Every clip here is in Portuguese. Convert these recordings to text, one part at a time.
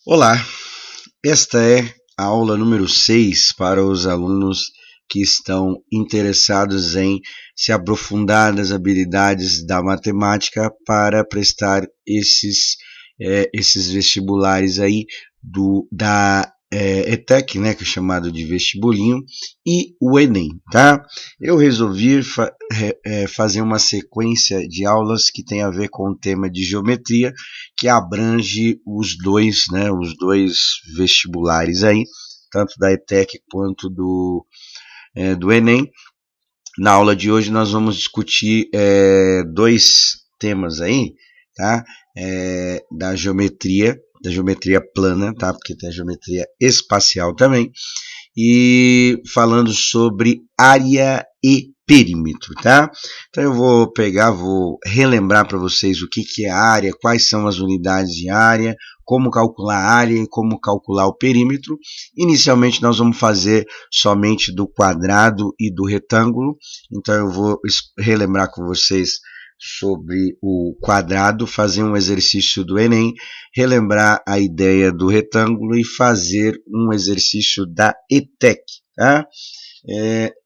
Olá, esta é a aula número 6 para os alunos que estão interessados em se aprofundar nas habilidades da matemática para prestar esses vestibulares aí da ETEC, né, que é chamado de vestibulinho, e o Enem, tá? Eu resolvi fazer uma sequência de aulas que tem a ver com o tema de geometria, que abrange os dois, né, os dois vestibulares aí, tanto da ETEC quanto do Enem. Na aula de hoje nós vamos discutir dois temas aí, tá? Da geometria plana, tá? Porque tem a geometria espacial também, e falando sobre área e perímetro, tá? Então eu vou relembrar para vocês o que é área, quais são as unidades de área, como calcular a área e como calcular o perímetro. Inicialmente nós vamos fazer somente do quadrado e do retângulo, então eu vou relembrar com vocês sobre o quadrado, fazer um exercício do Enem, relembrar a ideia do retângulo e fazer um exercício da ETEC, tá?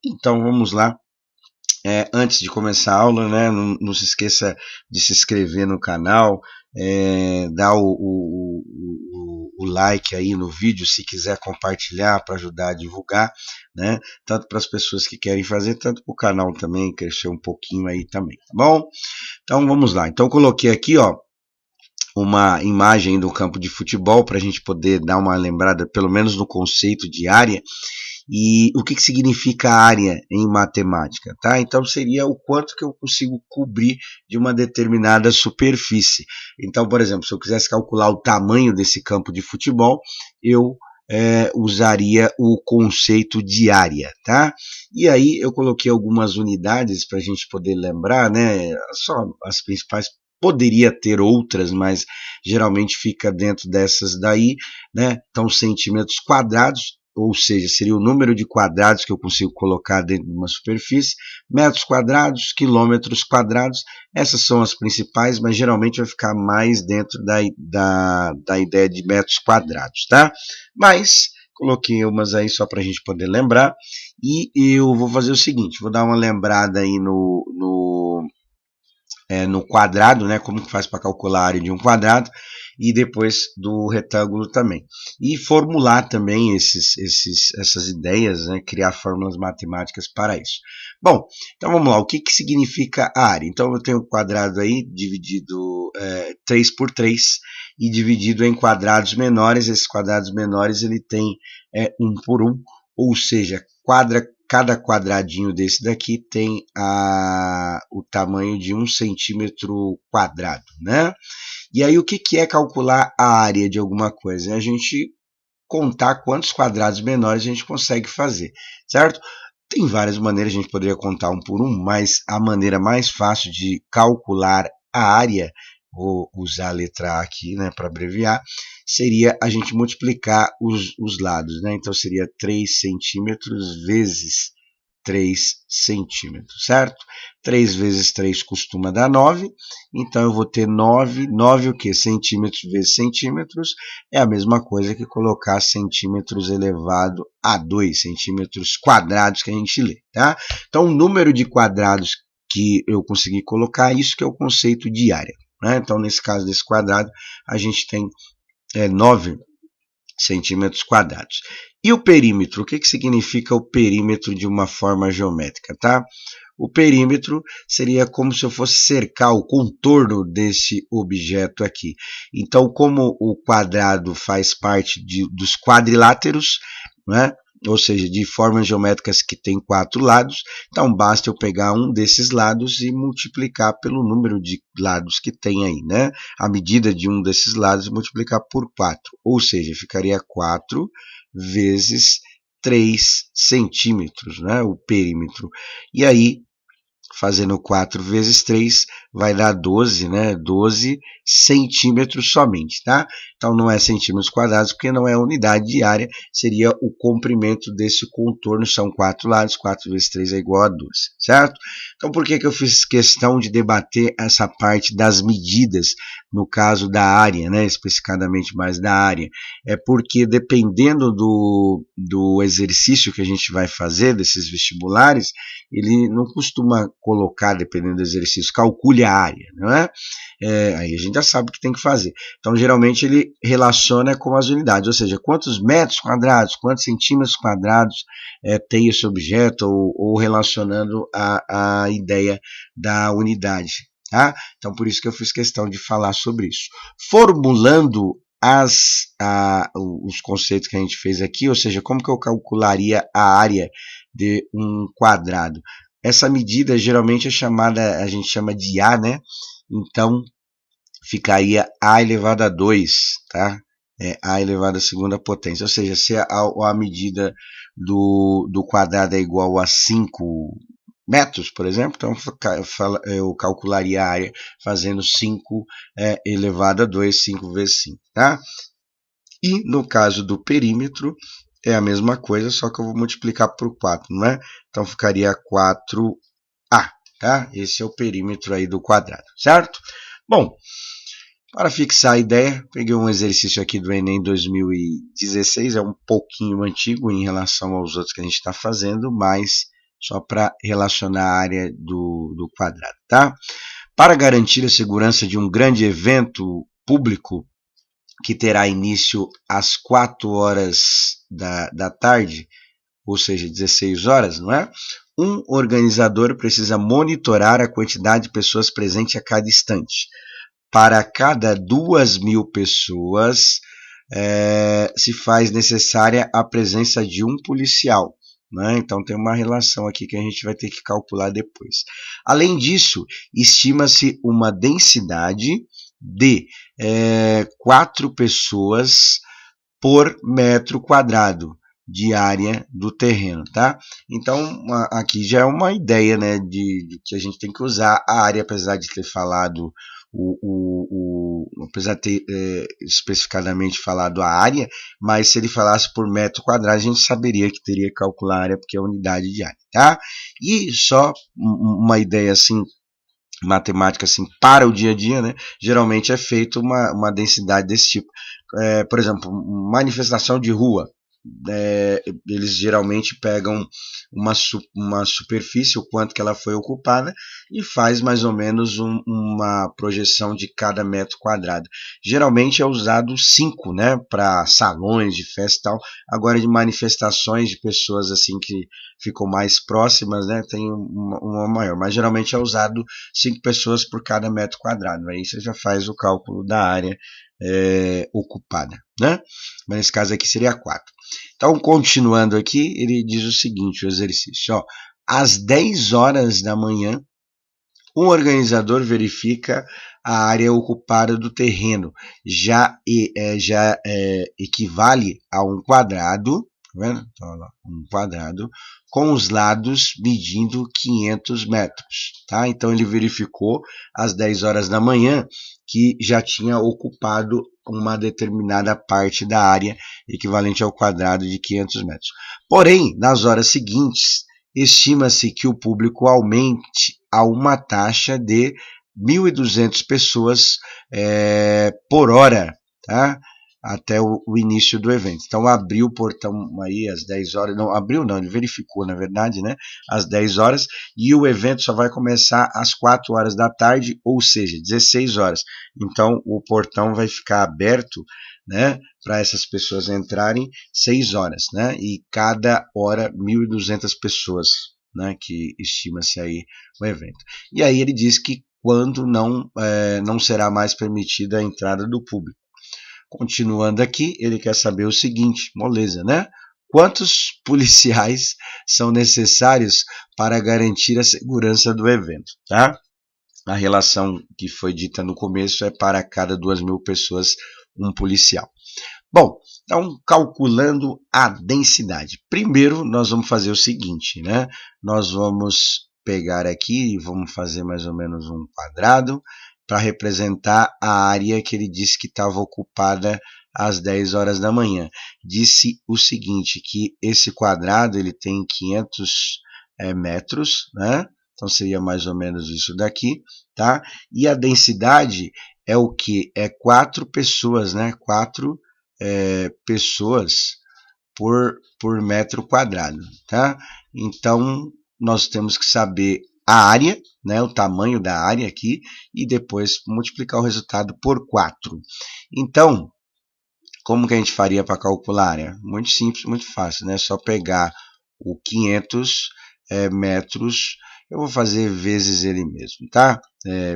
Então vamos lá. Antes de começar a aula, né, não se esqueça de se inscrever no canal, dar o like aí no vídeo, se quiser compartilhar para ajudar a divulgar, né, tanto para as pessoas que querem fazer, tanto para o canal também crescer um pouquinho aí também, tá bom? Então vamos lá. Então coloquei aqui, ó, uma imagem do campo de futebol para a gente poder dar uma lembrada, pelo menos no conceito de área. E o que significa área em matemática, tá? Então seria o quanto que eu consigo cobrir de uma determinada superfície. Então, por exemplo, se eu quisesse calcular o tamanho desse campo de futebol, eu usaria o conceito de área, tá? E aí eu coloquei algumas unidades para a gente poder lembrar, né? Só as principais. Poderia ter outras, mas geralmente fica dentro dessas daí, né? Então, centímetros quadrados, ou seja, seria o número de quadrados que eu consigo colocar dentro de uma superfície, metros quadrados, quilômetros quadrados, essas são as principais, mas geralmente vai ficar mais dentro da ideia de metros quadrados, tá? Mas coloquei umas aí só para a gente poder lembrar, e eu vou fazer o seguinte, vou dar uma lembrada aí no quadrado, né, como que faz para calcular a área de um quadrado, e depois do retângulo também. E formular também essas ideias, né, criar fórmulas matemáticas para isso. Bom, então vamos lá, o que significa a área? Então eu tenho um quadrado aí dividido 3 por 3 e dividido em quadrados menores. Esses quadrados menores ele tem 1 por 1, ou seja, cada quadradinho desse daqui tem o tamanho de 1 centímetro quadrado, né? E aí o que é calcular a área de alguma coisa? É a gente contar quantos quadrados menores a gente consegue fazer, certo? Tem várias maneiras, a gente poderia contar um por um, mas a maneira mais fácil de calcular a área, vou usar a letra A aqui, né, para abreviar, seria a gente multiplicar os lados, né? Então seria 3 centímetros vezes 3 centímetros, certo? 3 vezes 3 costuma dar 9, então eu vou ter 9 o que? Centímetros vezes centímetros, é a mesma coisa que colocar centímetros elevado a 2, centímetros quadrados que a gente lê, tá? Então o número de quadrados que eu consegui colocar, isso que é o conceito de área, né? Então nesse caso desse quadrado, a gente tem 9 centímetros quadrados. E o perímetro? O que significa o perímetro de uma forma geométrica, tá? O perímetro seria como se eu fosse cercar o contorno desse objeto aqui. Então, como o quadrado faz parte dos quadriláteros, né? Ou seja, de formas geométricas que têm 4 lados, então basta eu pegar um desses lados e multiplicar pelo número de lados que tem aí, né? A medida de um desses lados e multiplicar por 4, ou seja, ficaria 4 vezes 3 centímetros, né? O perímetro. E aí, fazendo 4 vezes 3, vai dar 12, né? 12 centímetros somente, tá? então não é centímetros quadrados, porque não é unidade de área, seria o comprimento desse contorno, são 4 lados, 4 vezes 3 é igual a 12, certo? Então por que eu fiz questão de debater essa parte das medidas, no caso da área, né, especificadamente mais da área? É porque dependendo do exercício que a gente vai fazer, desses vestibulares, ele não costuma colocar, dependendo do exercício, calcule a área, não é? Aí a gente já sabe o que tem que fazer. Então, geralmente, ele relaciona com as unidades, ou seja, quantos metros quadrados, quantos centímetros quadrados tem esse objeto, ou relacionando a ideia da unidade. Tá? Então, por isso que eu fiz questão de falar sobre isso. Formulando os conceitos que a gente fez aqui, ou seja, como que eu calcularia a área de um quadrado? Essa medida geralmente é chamada, a gente chama de A, né? Então, ficaria A elevado a 2, tá? A elevado à segunda potência. Ou seja, se a medida do quadrado é igual a 5 metros, por exemplo, então eu calcularia a área fazendo 5 elevado a 2, 5 vezes 5, tá? E no caso do perímetro, é a mesma coisa, só que eu vou multiplicar por 4, não é? Então ficaria 4A, tá? Esse é o perímetro aí do quadrado, certo? Bom, para fixar a ideia, peguei um exercício aqui do Enem 2016, é um pouquinho antigo em relação aos outros que a gente está fazendo, mas só para relacionar a área do quadrado, tá? Para garantir a segurança de um grande evento público que terá início às 4 horas da tarde, ou seja, 16 horas, não é? Um organizador precisa monitorar a quantidade de pessoas presentes a cada instante. Para cada 2.000 pessoas, se faz necessária a presença de um policial. Né? Então tem uma relação aqui que a gente vai ter que calcular depois. Além disso, estima-se uma densidade de 4 pessoas por metro quadrado de área do terreno, tá? Então, aqui já é uma ideia, né, de que a gente tem que usar a área, apesar de ter falado apesar de ter especificadamente falado a área, mas se ele falasse por metro quadrado, a gente saberia que teria que calcular a área, porque é a unidade de área, tá? E só uma ideia assim, matemática assim, para o dia a dia, né? Geralmente é feito uma densidade desse tipo. Por exemplo, manifestação de rua. Eles geralmente pegam uma superfície, o quanto que ela foi ocupada, e faz mais ou menos uma projeção de cada metro quadrado. Geralmente é usado 5, né, para salões de festa e tal. Agora de manifestações de pessoas assim que ficam mais próximas, né, tem uma maior, mas geralmente é usado 5 pessoas por cada metro quadrado. Aí você já faz o cálculo da área ocupada, né? Mas nesse caso aqui seria 4. Então, continuando aqui, ele diz o seguinte, o exercício, ó, às 10 horas da manhã, um organizador verifica a área ocupada do terreno, já equivale a um quadrado, tá vendo? Então, lá, um quadrado, com os lados medindo 500 metros, tá? Então, ele verificou às 10 horas da manhã que já tinha ocupado uma determinada parte da área equivalente ao quadrado de 500 metros. Porém, nas horas seguintes, estima-se que o público aumente a uma taxa de 1.200 pessoas por hora, tá? Até o início do evento. Então, abriu o portão aí às 10 horas, não, abriu não, ele verificou, na verdade, né, às 10 horas, e o evento só vai começar às 4 horas da tarde, ou seja, 16 horas. Então, o portão vai ficar aberto, né, para essas pessoas entrarem 6 horas, né, e cada hora 1.200 pessoas, né, que estima-se aí o evento. E aí ele diz que quando não será mais permitida a entrada do público. Continuando aqui, ele quer saber o seguinte, moleza, né? Quantos policiais são necessários para garantir a segurança do evento, tá? A relação que foi dita no começo é para cada 2.000 pessoas, um policial. Bom, então, calculando a densidade. Primeiro, nós vamos fazer o seguinte, né? Nós vamos pegar aqui e vamos fazer mais ou menos um quadrado. para representar a área que ele disse que estava ocupada às 10 horas da manhã. Disse o seguinte, que esse quadrado ele tem 500 metros, né? Então seria mais ou menos isso daqui, tá? E a densidade é o que? É 4 pessoas, né? 4 pessoas por metro quadrado, tá? Então, nós temos que saber a área, né, o tamanho da área aqui, e depois multiplicar o resultado por 4. Então, como que a gente faria para calcular a área? Muito simples, muito fácil, né? Só pegar o 500 metros, eu vou fazer vezes ele mesmo, tá?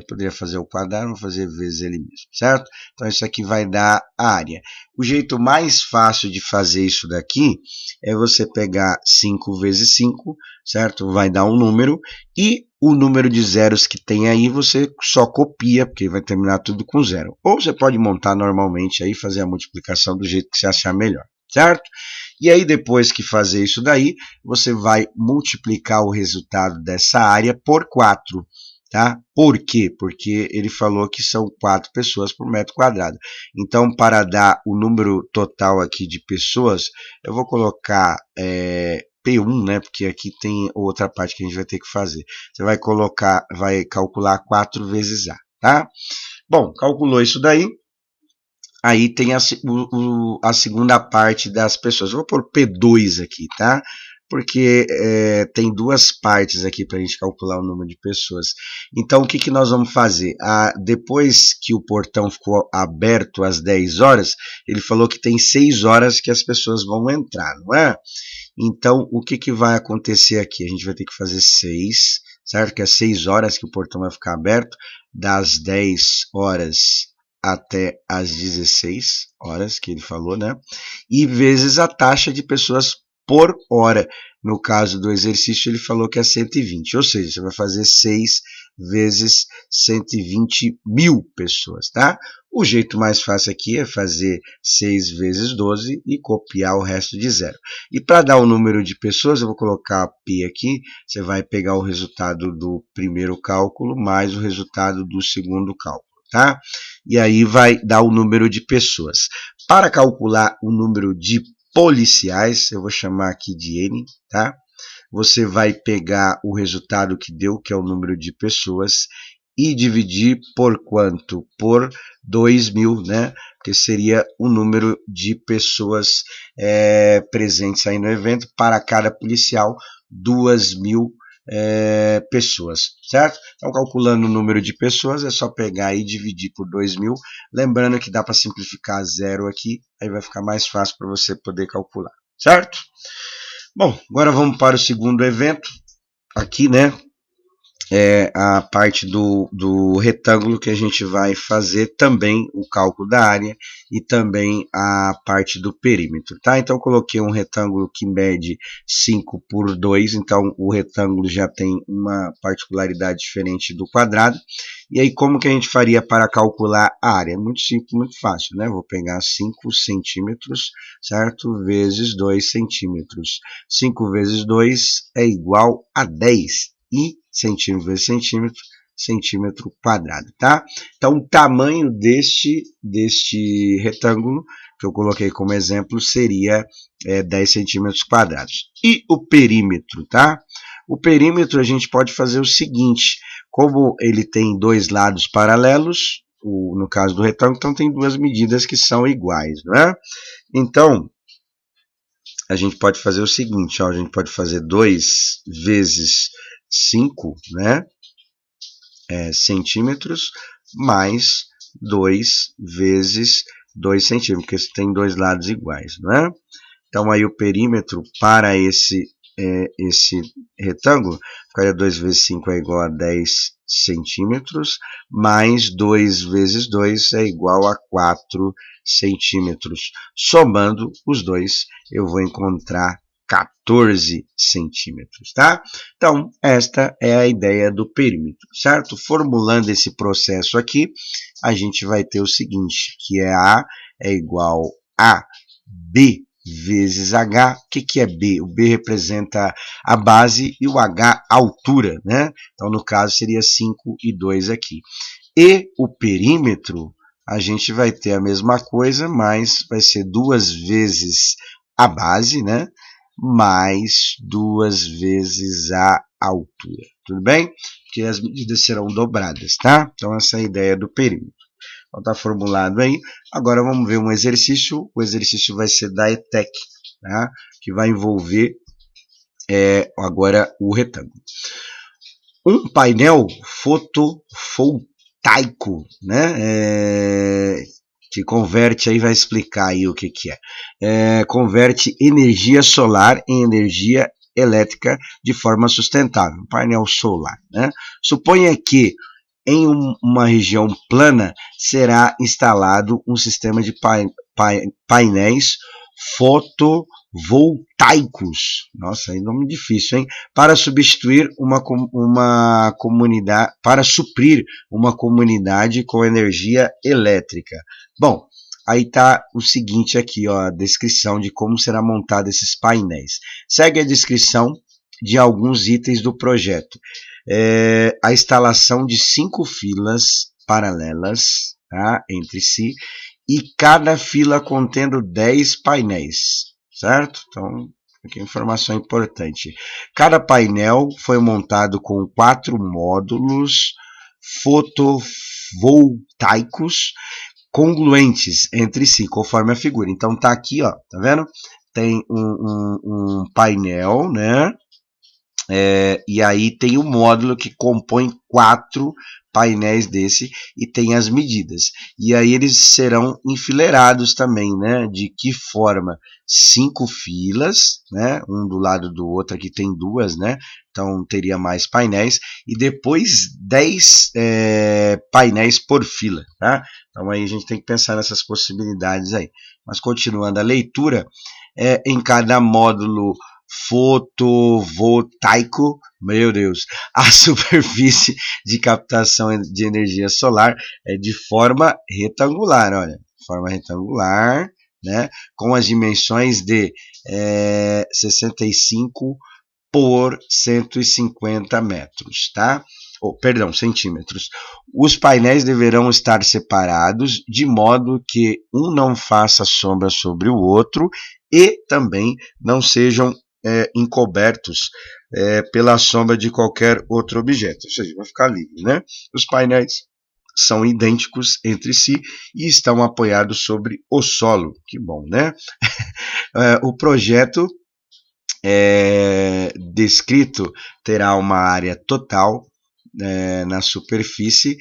Poderia fazer o quadrado, vou fazer vezes ele mesmo, certo? Então, isso aqui vai dar a área. O jeito mais fácil de fazer isso daqui é você pegar 5 vezes 5, certo? Vai dar um número, e o número de zeros que tem aí você só copia, porque vai terminar tudo com zero. Ou você pode montar normalmente aí, fazer a multiplicação do jeito que você achar melhor, certo? E aí, depois que fazer isso daí, você vai multiplicar o resultado dessa área por 4. Tá? Por quê? Porque ele falou que são 4 pessoas por metro quadrado. Então, para dar o número total aqui de pessoas, eu vou colocar P1, né? Porque aqui tem outra parte que a gente vai ter que fazer. Você vai calcular 4 vezes A, tá? Bom, calculou isso daí. Aí tem a segunda parte das pessoas. Eu vou pôr P2 aqui, tá? Porque tem duas partes aqui para a gente calcular o número de pessoas. Então, o que nós vamos fazer? Depois que o portão ficou aberto às 10 horas, ele falou que tem 6 horas que as pessoas vão entrar, não é? Então, o que vai acontecer aqui? A gente vai ter que fazer 6, certo? Que é 6 horas que o portão vai ficar aberto, das 10 horas até as 16 horas, que ele falou, né? E vezes a taxa de pessoas por hora. No caso do exercício, ele falou que é 120, ou seja, você vai fazer 6 vezes 120 mil pessoas, tá? O jeito mais fácil aqui é fazer 6 vezes 12 e copiar o resto de zero. E para dar o número de pessoas, eu vou colocar P aqui, você vai pegar o resultado do primeiro cálculo mais o resultado do segundo cálculo, tá? E aí vai dar o número de pessoas. Para calcular o número de policiais, eu vou chamar aqui de N, tá? Você vai pegar o resultado que deu, que é o número de pessoas, e dividir por quanto? Por 2.000, né? Porque seria o número de pessoas presentes aí no evento. Para cada policial, 2.000 pessoas, certo? Então, calculando o número de pessoas, é só pegar e dividir por 2.000. Lembrando que dá para simplificar zero aqui, aí vai ficar mais fácil para você poder calcular, certo? Bom, agora vamos para o segundo evento. Aqui, né? A parte do retângulo que a gente vai fazer também o cálculo da área e também a parte do perímetro, tá? Então, coloquei um retângulo que mede 5 por 2, então o retângulo já tem uma particularidade diferente do quadrado. E aí, como que a gente faria para calcular a área? Muito simples, muito fácil, né? Vou pegar 5 centímetros, certo? Vezes 2 centímetros. 5 vezes 2 é igual a 10. E centímetro vezes centímetro, centímetro quadrado, tá? Então, o tamanho deste retângulo, que eu coloquei como exemplo, seria 10 centímetros quadrados. E o perímetro, tá? O perímetro a gente pode fazer o seguinte, como ele tem dois lados paralelos, no caso do retângulo, então tem duas medidas que são iguais, não é? Então, a gente pode fazer o seguinte, ó, a gente pode fazer 2 vezes 5, né, centímetros, mais 2 vezes 2 centímetros, porque tem dois lados iguais, não é? Então, aí o perímetro para esse retângulo ficaria 2 vezes 5 é igual a 10 centímetros, mais 2 vezes 2 é igual a 4 centímetros. Somando os dois, eu vou encontrar 14 centímetros, tá? Então, esta é a ideia do perímetro, certo? Formulando esse processo aqui, a gente vai ter o seguinte, que A é igual a B vezes H. O que é B? O B representa a base e o H a altura, né? Então, no caso, seria 5 e 2 aqui. E o perímetro, a gente vai ter a mesma coisa, mas vai ser 2 vezes a base, né? Mais 2 vezes a altura. Tudo bem? Porque as medidas serão dobradas, tá? Então, essa é a ideia do perímetro. Então, está formulado aí. Agora, vamos ver um exercício. O exercício vai ser da ETEC, tá? Que vai envolver agora o retângulo. Um painel fotovoltaico, né? Que converte aí, vai explicar aí o que é. Converte energia solar em energia elétrica de forma sustentável. Um painel solar, né? Suponha que em uma região plana será instalado um sistema de painéis fotovoltaicos. Nossa, aí nome difícil, hein? Para substituir uma comunidade, para suprir uma comunidade com energia elétrica. Bom, aí está o seguinte aqui, ó, a descrição de como será montado esses painéis. Segue a descrição de alguns itens do projeto. A instalação de 5 filas paralelas, tá, entre si, e cada fila contendo 10 painéis, certo? Então, aqui informação importante. Cada painel foi montado com 4 módulos fotovoltaicos congruentes entre si, conforme a figura. Então, tá aqui, ó, tá vendo? Tem um painel, né? E aí tem o módulo que compõe 4 painéis desse e tem as medidas. E aí eles serão enfileirados também, né? De que forma? 5 filas, né? Um do lado do outro, aqui tem 2, né? Então teria mais painéis. E depois 10 painéis por fila, tá? Então aí a gente tem que pensar nessas possibilidades aí. Mas continuando a leitura, em cada módulo fotovoltaico, meu Deus, a superfície de captação de energia solar é de forma retangular, olha, forma retangular, né, com as dimensões de 65 por 150 metros, tá? Perdão, centímetros. Os painéis deverão estar separados de modo que um não faça sombra sobre o outro e também não sejam encobertos pela sombra de qualquer outro objeto, ou seja, vai ficar livre, né? Os painéis são idênticos entre si e estão apoiados sobre o solo. Que bom, né? O projeto descrito terá uma área total na superfície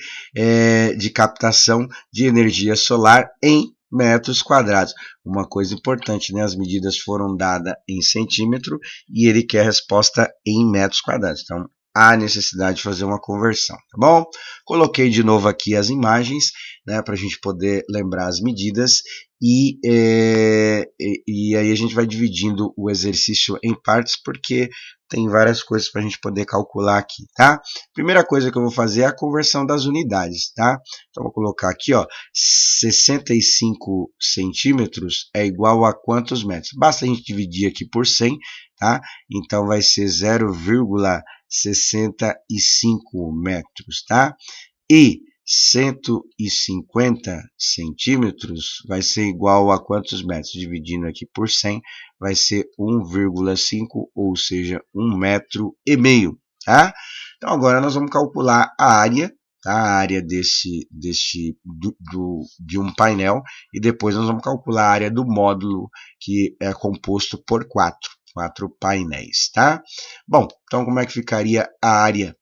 de captação de energia solar em metros quadrados. Uma coisa importante, né? As medidas foram dadas em centímetro e ele quer a resposta em metros quadrados. Então, há necessidade de fazer uma conversão, tá bom? Coloquei de novo aqui as imagens, né, para a gente poder lembrar as medidas e aí a gente vai dividindo o exercício em partes porque tem várias coisas para a gente poder calcular aqui, tá? Primeira coisa que eu vou fazer é a conversão das unidades, tá? Então, vou colocar aqui, ó, 65 centímetros é igual a quantos metros? Basta a gente dividir aqui por 100, tá? Então, vai ser 0,65 metros, tá? E 150 centímetros vai ser igual a quantos metros? Dividindo aqui por 100, vai ser 1,5, ou seja, 1,5 metro, tá? Então, agora nós vamos calcular a área, tá? A área de um painel, e depois nós vamos calcular a área do módulo, que é composto por 4 painéis, tá? Bom, então como é que ficaria a área?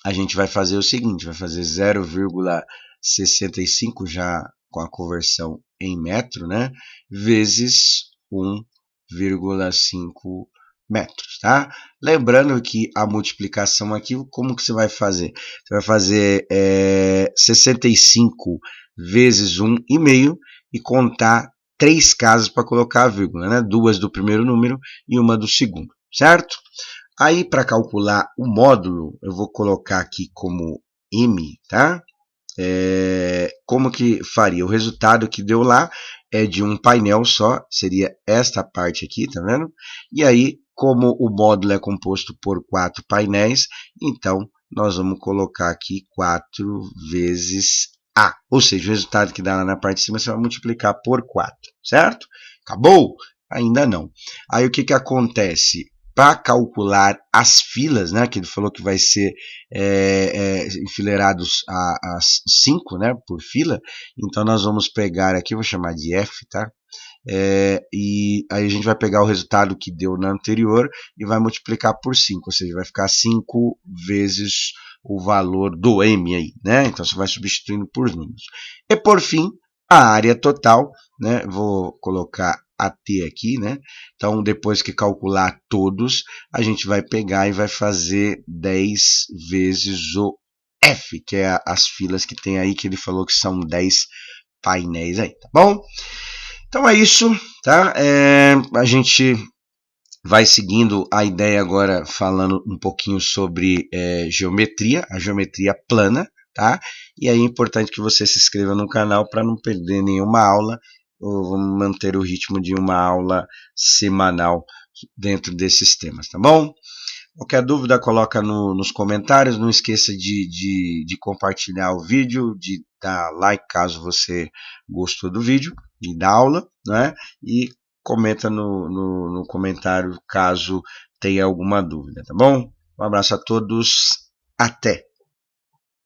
A gente vai fazer o seguinte, vai fazer 0,65 já com a conversão em metro, né? Vezes 1,5 metros, tá? Lembrando que a multiplicação aqui, como que você vai fazer? Você vai fazer 65 vezes 1,5 e contar 3 casas para colocar a vírgula, né? 2 do primeiro número e uma do segundo, certo? Aí, para calcular o módulo, eu vou colocar aqui como M, tá? Como que faria? O resultado que deu lá é de um painel só, seria esta parte aqui, tá vendo? E aí, como o módulo é composto por 4 painéis, então nós vamos colocar aqui 4 vezes A. Ou seja, o resultado que dá lá na parte de cima, você vai multiplicar por 4, certo? Acabou? Ainda não. Aí o que acontece? Para calcular as filas, né, que ele falou que vai ser enfileirados a 5, né, por fila, então nós vamos pegar aqui, vou chamar de F, tá? E aí a gente vai pegar o resultado que deu na anterior e vai multiplicar por 5, ou seja, vai ficar 5 vezes o valor do M aí, né? Então você vai substituindo por números. E por fim, a área total, né? Vou colocar AT aqui, né? Então depois que calcular todos, a gente vai pegar e vai fazer 10 vezes o F, que é as filas que tem aí, que ele falou que são 10 painéis aí, tá bom? Então é isso, tá? A gente vai seguindo a ideia agora falando um pouquinho sobre geometria, a geometria plana, tá? E aí é importante que você se inscreva no canal para não perder nenhuma aula, ou vamos manter o ritmo de uma aula semanal dentro desses temas, tá bom? Qualquer dúvida, coloca nos comentários. Não esqueça de compartilhar o vídeo, de dar like caso você gostou do vídeo e da aula, né? E comenta no comentário caso tenha alguma dúvida, tá bom? Um abraço a todos, até!